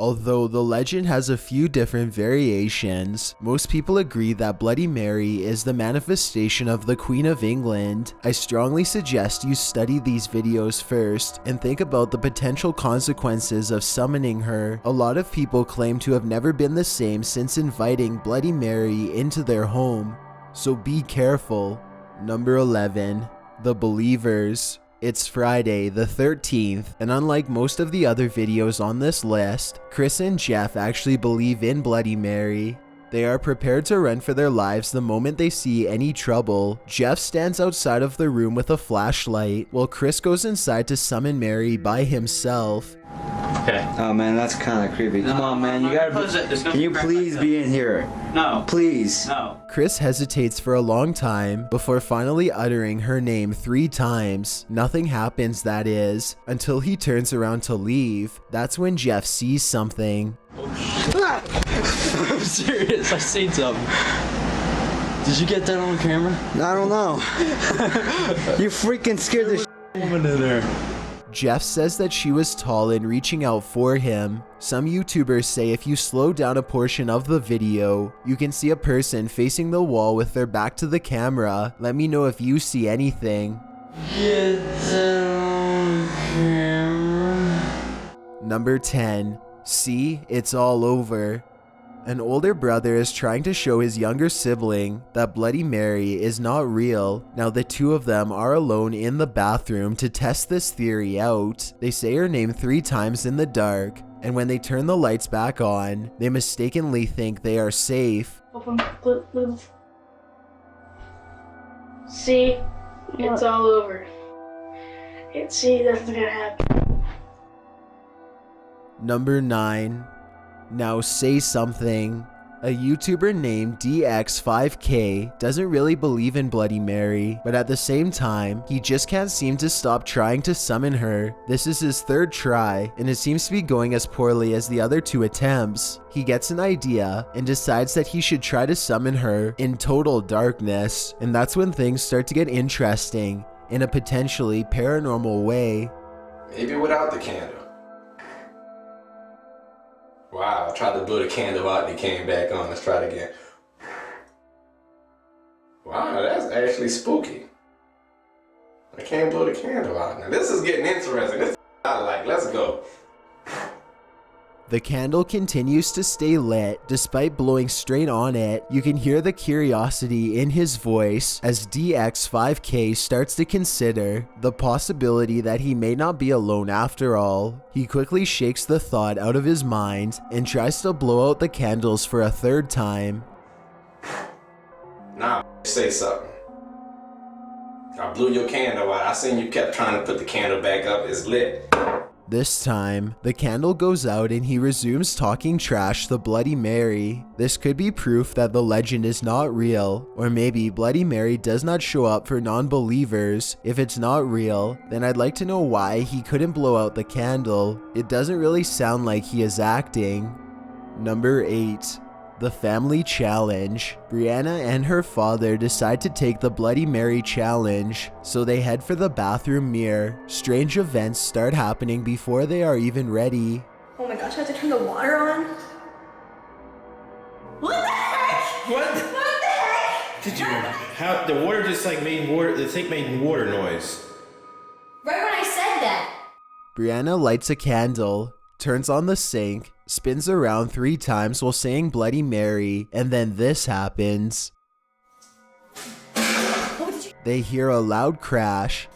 Although the legend has a few different variations, most people agree that Bloody Mary is the manifestation of the Queen of England. I strongly suggest you study these videos first and think about the potential consequences of summoning her. A lot of people claim to have never been the same since inviting Bloody Mary into their home, so be careful. Number 11. The Believers. It's Friday the 13th, and unlike most of the other videos on this list, Chris and Jeff actually believe in Bloody Mary. They are prepared to run for their lives the moment they see any trouble. Jeff stands outside of the room with a flashlight, while Chris goes inside to summon Mary by himself. Okay. Oh man, that's kind of creepy. Come on, man, you gotta. Can you please be in here? No. Please. No. Chris hesitates for a long time before finally uttering her name 3 times. Nothing happens, that is, until he turns around to leave. That's when Jeff sees something. I'm serious, I seen something. Did you get that on camera? I don't know. You freaking scared the Woman in there. Jeff says that she was tall and reaching out for him. Some YouTubers say if you slow down a portion of the video, you can see a person facing the wall with their back to the camera. Let me know if you see anything. Get that on camera. Number 10. See, it's all over. An older brother is trying to show his younger sibling that Bloody Mary is not real. Now the two of them are alone in the bathroom to test this theory out. They say her name 3 times in the dark, and when they turn the lights back on, they mistakenly think they are safe. See, it's all over. See, that's not gonna happen. Number 9. Now say something. A YouTuber named DX5K doesn't really believe in Bloody Mary, but at the same time, he just can't seem to stop trying to summon her. This is his 3rd try, and it seems to be going as poorly as the other 2 attempts. He gets an idea and decides that he should try to summon her in total darkness, and that's when things start to get interesting in a potentially paranormal way. Maybe without the candle. Wow, I tried to blow the candle out and it came back on. Let's try it again. Wow, that's actually spooky. I can't blow the candle out. Now this is getting interesting. This is I like. Let's go. The candle continues to stay lit despite blowing straight on it. You can hear the curiosity in his voice as DX5K starts to consider the possibility that he may not be alone after all. He quickly shakes the thought out of his mind and tries to blow out the candles for a 3rd time. Now say something. I blew your candle out. I seen you kept trying to put the candle back up. It's lit. This time, the candle goes out and he resumes talking trash to Bloody Mary. This could be proof that the legend is not real, or maybe Bloody Mary does not show up for non-believers. If it's not real, then I'd like to know why he couldn't blow out the candle. It doesn't really sound like he is acting. Number 8. The Family Challenge. Brianna and her father decide to take the Bloody Mary challenge, so they head for the bathroom mirror. Strange events start happening before they are even ready. Oh my gosh, I have to turn the water on? What the heck? What? What the heck? Did you? How the water just like made water? The thing made water noise. Right when I said that. Brianna lights a candle, turns on the sink, spins around 3 times while saying Bloody Mary, and then this happens. They hear a loud crash,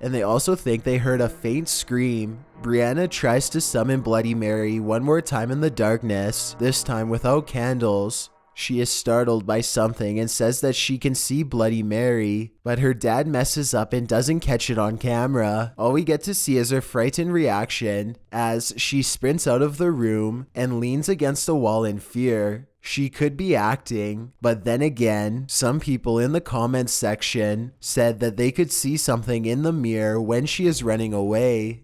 and they also think they heard a faint scream. Brianna tries to summon Bloody Mary one more time in the darkness, this time without candles. She is startled by something and says that she can see Bloody Mary, but her dad messes up and doesn't catch it on camera. All we get to see is her frightened reaction as she sprints out of the room and leans against a wall in fear. She could be acting, but then again, some people in the comments section said that they could see something in the mirror when she is running away.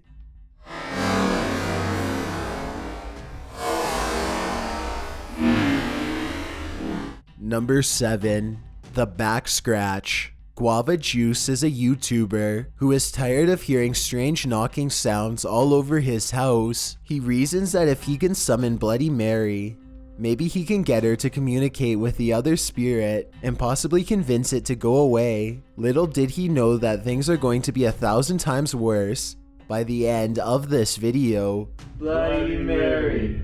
Number 7. The Back Scratch. Guava Juice is a YouTuber who is tired of hearing strange knocking sounds all over his house. He reasons that if he can summon Bloody Mary, maybe he can get her to communicate with the other spirit and possibly convince it to go away. Little did he know that things are going to be 1,000 times worse by the end of this video. Bloody Mary.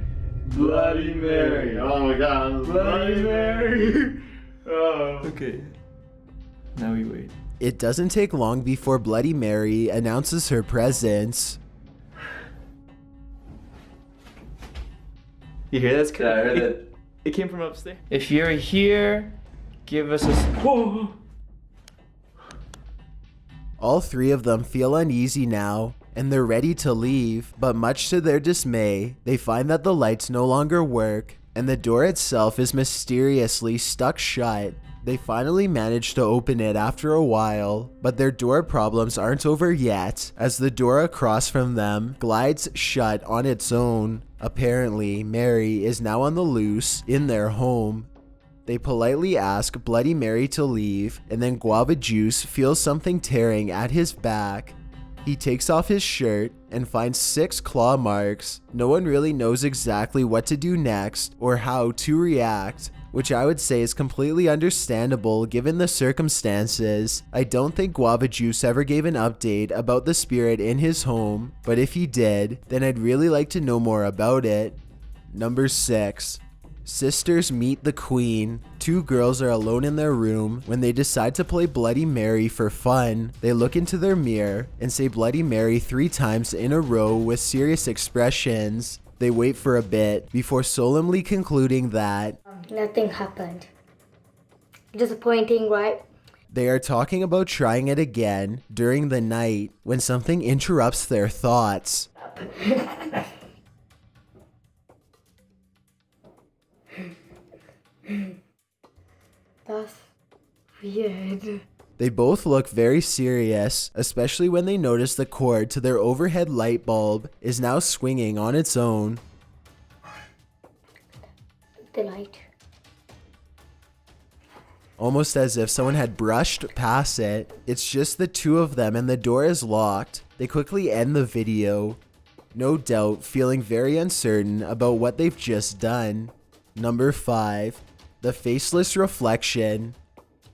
Bloody Mary. Oh my god. Bloody Mary. Oh. Okay. Now we wait. It doesn't take long before Bloody Mary announces her presence. You hear that? Yeah, I heard it. It came from upstairs. If you're here, give us a... Whoa. All three of them feel uneasy now, and they're ready to leave, but much to their dismay, they find that the lights no longer work, and the door itself is mysteriously stuck shut. They finally manage to open it after a while, but their door problems aren't over yet, as the door across from them glides shut on its own. Apparently, Mary is now on the loose in their home. They politely ask Bloody Mary to leave, and then Guava Juice feels something tearing at his back. He takes off his shirt and finds 6 claw marks. No one really knows exactly what to do next or how to react, which I would say is completely understandable given the circumstances. I don't think Guava Juice ever gave an update about the spirit in his home, but if he did, then I'd really like to know more about it. Number 6. Sisters meet the Queen. 2 girls are alone in their room when they decide to play Bloody Mary for fun. They look into their mirror and say Bloody Mary 3 times in a row with serious expressions. They wait for a bit before solemnly concluding that nothing happened. Disappointing, right? They are talking about trying it again during the night when something interrupts their thoughts. That's weird. They both look very serious, especially when they notice the cord to their overhead light bulb is now swinging on its own. The light. Almost as if someone had brushed past it. It's just the 2 of them and the door is locked. They quickly end the video, no doubt feeling very uncertain about what they've just done. Number 5. The Faceless Reflection.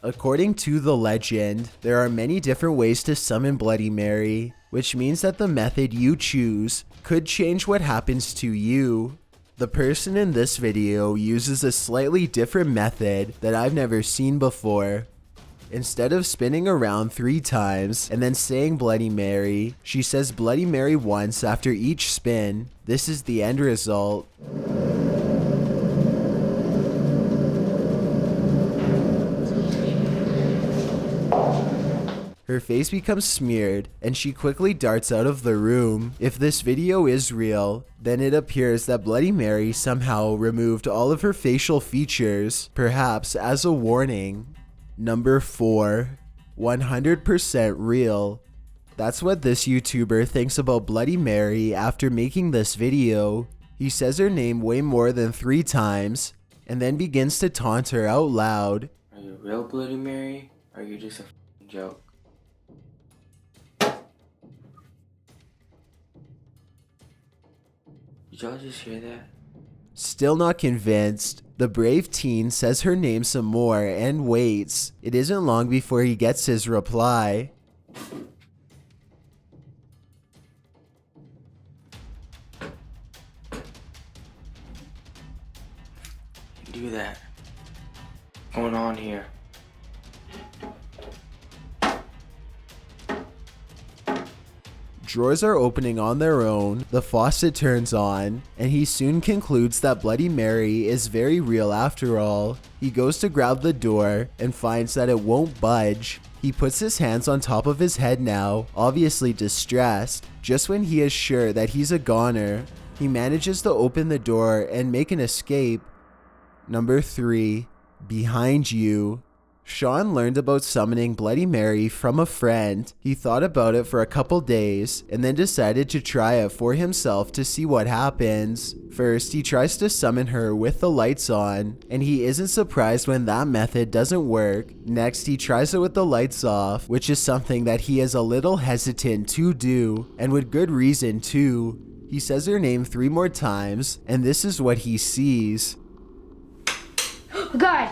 According to the legend, there are many different ways to summon Bloody Mary, which means that the method you choose could change what happens to you. The person in this video uses a slightly different method that I've never seen before. Instead of spinning around 3 times and then saying Bloody Mary, she says Bloody Mary once after each spin. This is the end result. Her face becomes smeared, and she quickly darts out of the room. If this video is real, then it appears that Bloody Mary somehow removed all of her facial features, perhaps as a warning. Number 4. 100% real. That's what this YouTuber thinks about Bloody Mary after making this video. He says her name way more than 3 times, and then begins to taunt her out loud. Are you real Bloody Mary? Or are you just a joke? Did y'all just hear that? Still not convinced, the brave teen says her name some more and waits. It isn't long before he gets his reply. Do that. What's going on here? Drawers are opening on their own, the faucet turns on, and he soon concludes that Bloody Mary is very real after all. He goes to grab the door and finds that it won't budge. He puts his hands on top of his head now, obviously distressed. Just when he is sure that he's a goner, he manages to open the door and make an escape. Number 3. Behind you. Sean learned about summoning Bloody Mary from a friend. He thought about it for a couple days and then decided to try it for himself to see what happens. First, he tries to summon her with the lights on, and he isn't surprised when that method doesn't work. Next, he tries it with the lights off, which is something that he is a little hesitant to do, and with good reason too. He says her name 3 more times, and this is what he sees. God!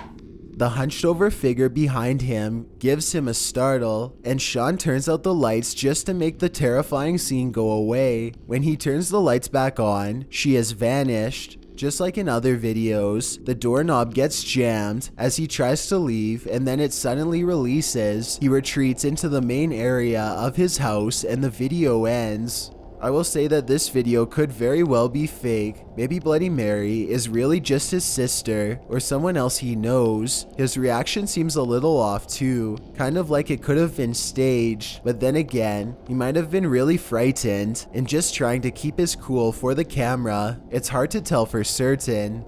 The hunched over figure behind him gives him a startle, and Sean turns out the lights just to make the terrifying scene go away. When he turns the lights back on, she has vanished. Just like in other videos, the doorknob gets jammed as he tries to leave, and then it suddenly releases. He retreats into the main area of his house and the video ends. I will say that this video could very well be fake. Maybe Bloody Mary is really just his sister or someone else he knows. His reaction seems a little off too, kind of like it could have been staged, but then again, he might have been really frightened and just trying to keep his cool for the camera. It's hard to tell for certain.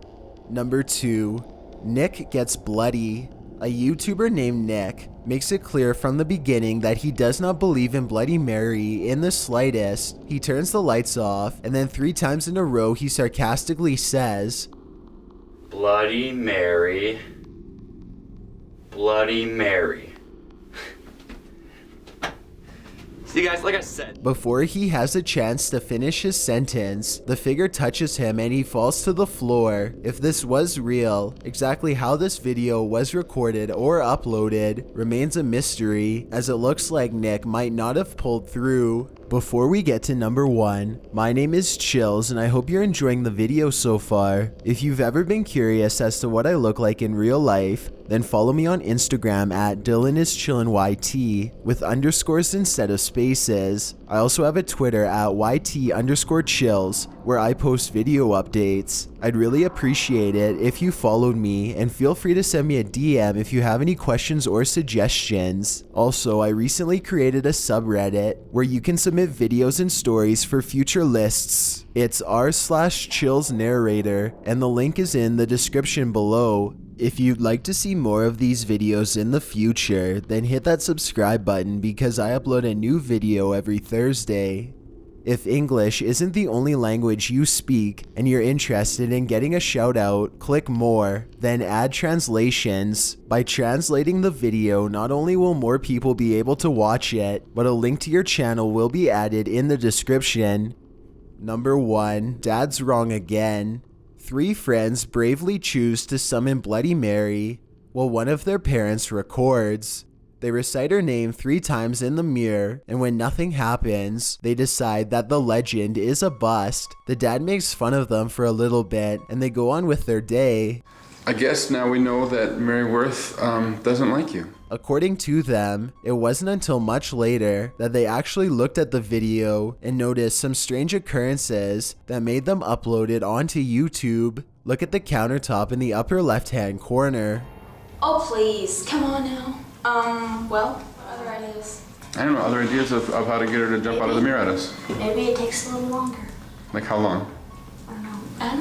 Number 2. Nick gets bloody. A YouTuber named Nick makes it clear from the beginning that he does not believe in Bloody Mary in the slightest. He turns the lights off, and then 3 times in a row he sarcastically says, Bloody Mary. Bloody Mary. See guys, like I said. Before he has a chance to finish his sentence, the figure touches him and he falls to the floor. If this was real, exactly how this video was recorded or uploaded remains a mystery, as it looks like Nick might not have pulled through. Before we get to number 1, my name is Chills and I hope you're enjoying the video so far. If you've ever been curious as to what I look like in real life, then follow me on Instagram at DylanIsChillinYT with underscores instead of spaces. I also have a Twitter at YT_chills where I post video updates. I'd really appreciate it if you followed me, and feel free to send me a DM if you have any questions or suggestions. Also, I recently created a subreddit where you can submit videos and stories for future lists. It's r/chillsnarrator, and the link is in the description below. If you'd like to see more of these videos in the future, then hit that subscribe button because I upload a new video every Thursday. If English isn't the only language you speak and you're interested in getting a shout out, click more, then add translations. By translating the video, not only will more people be able to watch it, but a link to your channel will be added in the description. Number 1, Dad's wrong again. 3 friends bravely choose to summon Bloody Mary while one of their parents records. They recite her name 3 times in the mirror, and when nothing happens, they decide that the legend is a bust. The dad makes fun of them for a little bit, and they go on with their day. I guess now we know that Mary Worth doesn't like you. According to them, it wasn't until much later that they actually looked at the video and noticed some strange occurrences that made them upload it onto YouTube. Look at the countertop in the upper left-hand corner. Oh, please. Come on now. Well, what other ideas? I don't know, other ideas of how to get her to jump out of the mirror at us. Maybe it takes a little longer. Like how long? I don't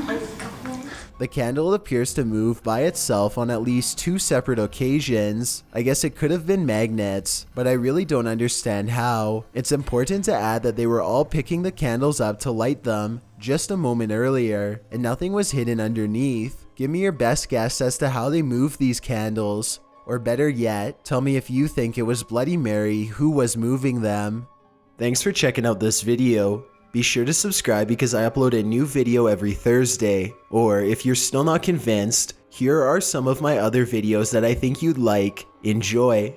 know, like a couple minutes. The candle appears to move by itself on at least 2 separate occasions. I guess it could have been magnets, but I really don't understand how. It's important to add that they were all picking the candles up to light them just a moment earlier, and nothing was hidden underneath. Give me your best guess as to how they moved these candles. Or better yet, tell me if you think it was Bloody Mary who was moving them. Thanks for checking out this video. Be sure to subscribe because I upload a new video every Thursday. Or if you're still not convinced, here are some of my other videos that I think you'd like. Enjoy!